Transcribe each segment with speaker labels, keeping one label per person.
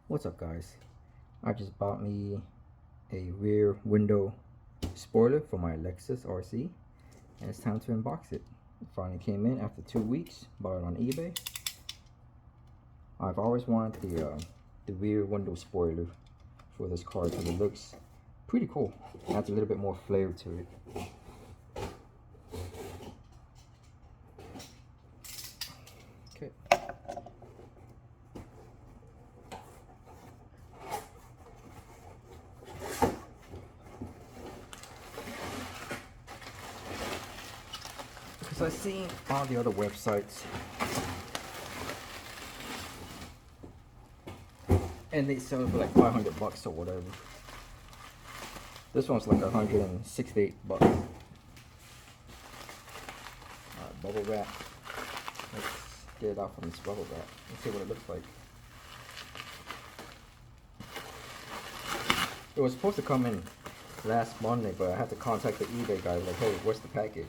Speaker 1: What's up, guys? I just bought me a rear window spoiler for my Lexus RC, and it's time to unbox it. It finally came in after 2 weeks. Bought it on eBay. I've always wanted the rear window spoiler for this car because it looks pretty cool. It adds a little bit more flair to it. Okay. Because I've seen all the other websites and they sell it for like 500 bucks or whatever. This one's like 168 bucks. Alright, bubble wrap. Let's get it out from this bubble wrap. Let's see what it looks like. It was supposed to come in last Monday, but I had to contact the eBay guy like, hey, what's the package?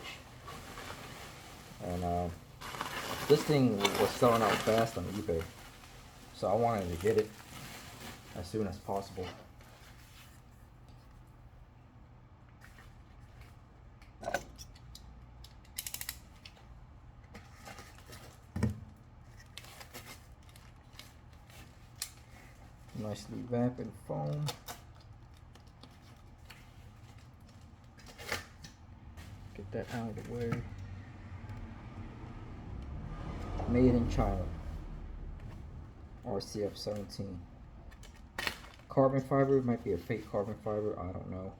Speaker 1: And this thing was selling out fast on eBay, so I wanted to get it as soon as possible. Nicely wrapped in foam. Get that out of the way. Made in China. RCF 17. Carbon fiber, might be a fake carbon fiber, I don't know.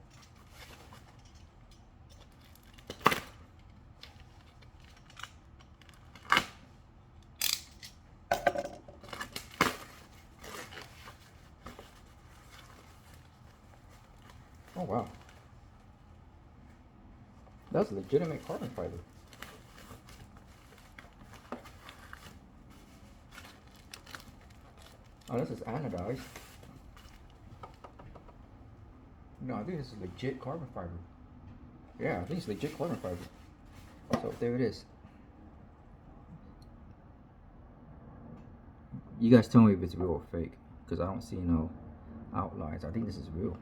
Speaker 1: Oh wow. That's legitimate carbon fiber. Oh, this is anodized. No, I think this is legit carbon fiber. Yeah, I think it's legit carbon fiber. So there it is. You guys tell me if it's real or fake, because I don't see no outlines. I think this is real.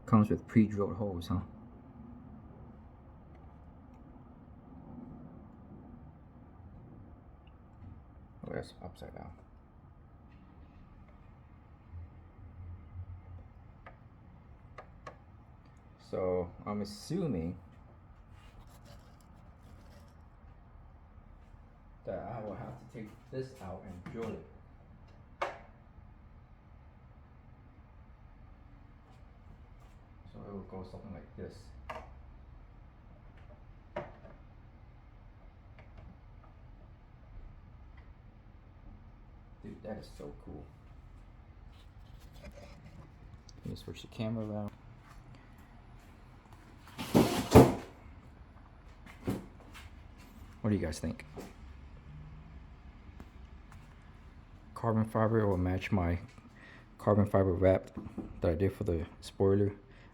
Speaker 1: Comes with pre-drilled holes, huh? Oh, that's upside down. So I'm assuming that I will have to take this out and drill it. So it will go something like this. Dude, that is so cool. Let me switch the camera around. What do you guys think? Carbon fiber will match my carbon fiber wrap that I did for the spoiler.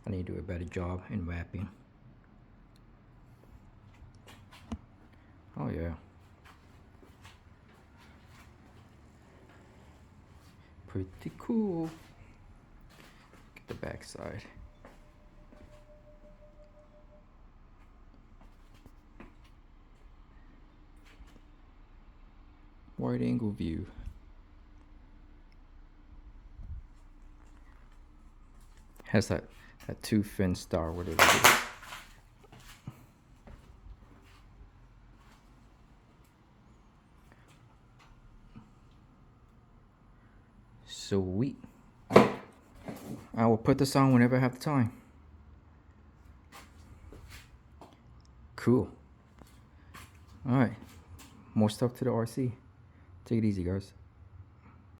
Speaker 1: I need to do a better job in wrapping. Oh yeah. Pretty cool. Get the back side. Wide angle view. Has that two fin star, whatever it is. Sweet. I will put this on whenever I have the time. Cool. Alright. More stuff to the RC. Take it easy, guys.